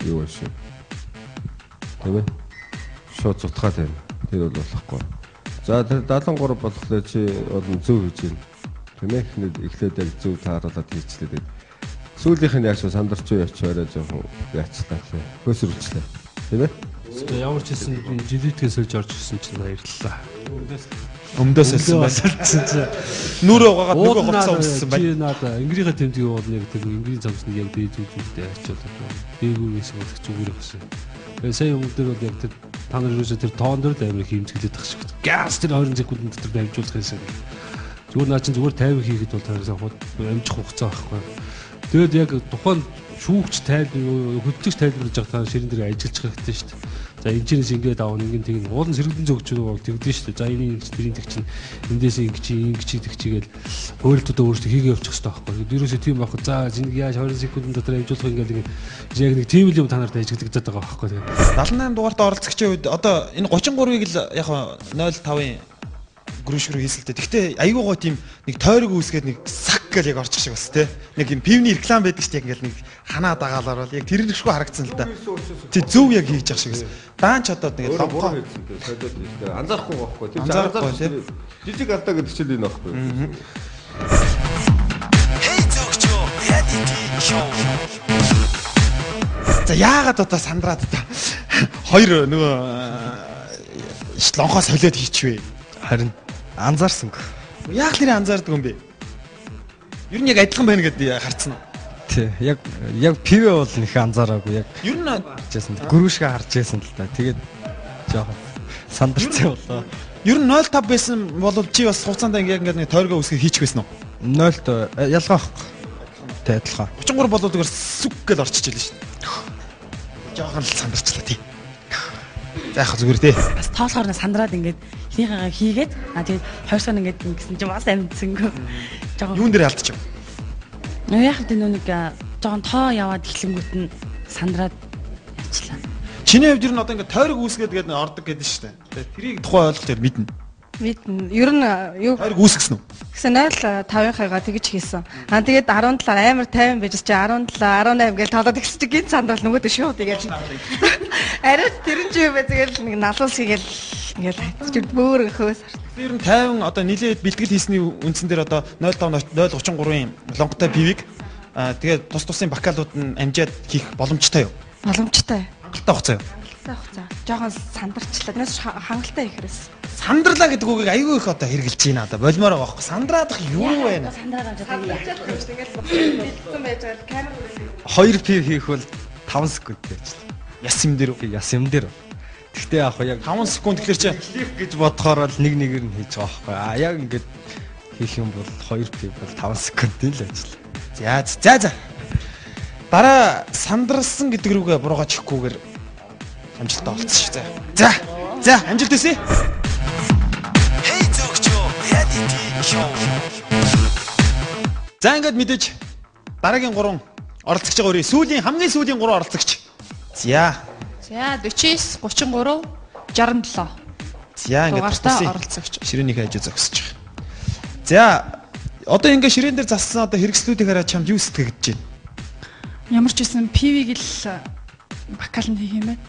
юу шиг. Тийм ээ. Шууд зутгаа тавина. Тэр бол болохгүй. За тэр 73 болохоор чи бол зөв хийж байна. Тийм ээ. Эхлээд яг зөв тааруулаад хийчлээ. Сүүлийнх нь яаж сандарч уу явч орой жоохон яачлаа лээ. Хөөсөрчлээ. Тийм ээ. Ямар ч хэлсэн жилэтгээс сольж орж ирсэн чинь баярлалаа. Өмдөөс олсон байсан. Нүрээ угаагаад нөгөө хувцас өмссөн байна. Чи надаа ингирийн тэмдэг уулныг тэр ингирийн замсныг яг дээдүүдтэй ачаад байна. Дээгүүрээс бодох зүгээр байсан. Тэгээ сая юм дээр бол яг тэр та нар юусаа тэр тоон дээр л амар хэмжиглээд тах шиг. Газ тэр 20 секунд дотор дамжуулах гэсэн. Зүгээр наа чин зүгээр 50 хийгээд бол тараас амжих хугацаа байхгүй. Тэгээд яг тухайн шүүгч хөдөлгч тайлбарлаж байгаа та ширэн дээр ажиллаж байгаа хэрэгтэй шүү дээ. За энэчнээс ингээд аав нэгэн тэг уулын сэргэлэн зөгч нөгөө тэгдэж шүү дээ. За энэ тэрийн тэг чинь эндээс ингэж тэгчигээл хуйлтуудаа өөрсдөө хийгээ явуучих хэрэгтэй байхгүй. Ерөөсөө тийм байхгүй. За зинэг яаж 20 секундын дотор амжуулах ингээд яг нэг тийм л юм та нарт ажиглагдаад байгаа байхгүй. 78 дугаартаа оролцогчийн үед одоо энэ 33-ыг л яг 0.5-ын гүрүш рүү хийсэлтэй. Гэхдээ айгүй гоо тийм нэг тойрог үүсгээд нэг сак гэл яг орчих шиг бас те. Нэг юм пивний реклам байдаг шүү дээ ингээл нэг ханаа дагаалаар бол яг тэр нэшгүй харагдсан л да. Тий зөв яг хийж явах шиг. Даанч одоо тэгээд ломгоо хийсэн те. Сойдод ихтэй анзаарахгүй байхгүй. Тэр анзаарахгүй жижиг алдаа гэдэг чинь энэ байхгүй. Hey Tokyo Reality Show. За яагаад одоо сандраад та хоёр нөгөө лонхоо солиод хийчихвэ. Харин анзаарсангүй. Яг нэр анзаардаг юм бэ? Ер нь яг адилхан байна гэдээ харцсан уу? Тий. Яг пивэ бол нэг анзаараагүй. Яг ер нь харжсэн. Гүрүүшгээ харжсэн л да. Тэгээд жоохон сандарсан болоо. Ер нь 0.5 байсан бол чи бас хугацаанд яг ингээд нэг тойргоо үсгээ хийчих байсан уу? 0 ялгаа байхгүй. Тэ адилхан. 33 болоод зүгээр сүг гэл орчиж илээ шүү дээ. Жоохон л сандарчлаа тий. За яг зүгээр тий. Бас тоолохоор сандраад ингээд ихнийхээ хийгээд тэгээд хойшоо ингээд ингэсэн чинь бас амьдсангүй. Юун дээр алдчих. Яг тэ нэг жоохон тоо яваад эхлэнгүүт нь сандраад яачлаа. Чиний хувьд ер нь одоо ингээд тойрог үүсгээд гээд ордог гэдэг шүү дээ. Тэрийг тухайн ойлголт дээр мэднэ. Мэднэ. Ер нь юу тойрог үүсгэсэн үү? Гэсэн 0.5-ынхаа тэгж хийсэн. Тэгээд 17 амар 50 байж чи 17 18 гэж тоолоод ихсэж гинт санд бол нөгөөдөө шууд ингэж. Арай тэрэн чи юу бэ тэгэл нэг налуус хийгээл ингээл чи бөөр хөөс. Ер нь 50 одоо нилээд бэлтгэл хийсний үндсэн дээр одоо 0.5 0.33-ын лонготой пивийг тэгээд тусын бакалууд нь амжаад хийх боломжтой юу? Боломжтой. Хангалттай хугацаа юу? Хангалттай хугацаа. Жохон сандарчлаа. Тэрнээс хангалттай ихрэс. Сандарлаа гэдэг үгийг айгүй их одоо хэрэгжилж байна одоо болмоор байгаа байхгүй. Сандраадах юу вэ? Сандраад байгаа ингээл бэлдсэн байж байгаа камер 2 пив хийх бол 5 секунд байжлаа. Яс юм дээр үү? Яс юм дээр. Гэхдээ яг 5 секунд тэгэхээр чи хийх гэж бодохоор л нэг нэгээр нь хийж байгаа байхгүй. Яг ингээд хийх юм бол 2 пив бол 5 секундын л ажиллаа. За. Дараа сандарсан гэдэг рүүгээ буруугаа чихгүйгээр амжилттай олцсон шүү. За амжилт хүсье. Hey Tokyo Reality Show. За ингээд мэдээж дараагийн 3 оролцогч байгаа өрөө сүүлийн хамгийн сүүлийн 3 оролцогч. За 49 33 67. За ингээд дугаартаа оролцогч. Ширээнийхээ хажуу зогсож байгаа. За одоо ингээд ширээн дээр зассан одоо хэрэгслүүдийг хараад чамд юу сэтгэгдэж байна? Ямар ч байсан пивийг л бакалнд хийх юм байна.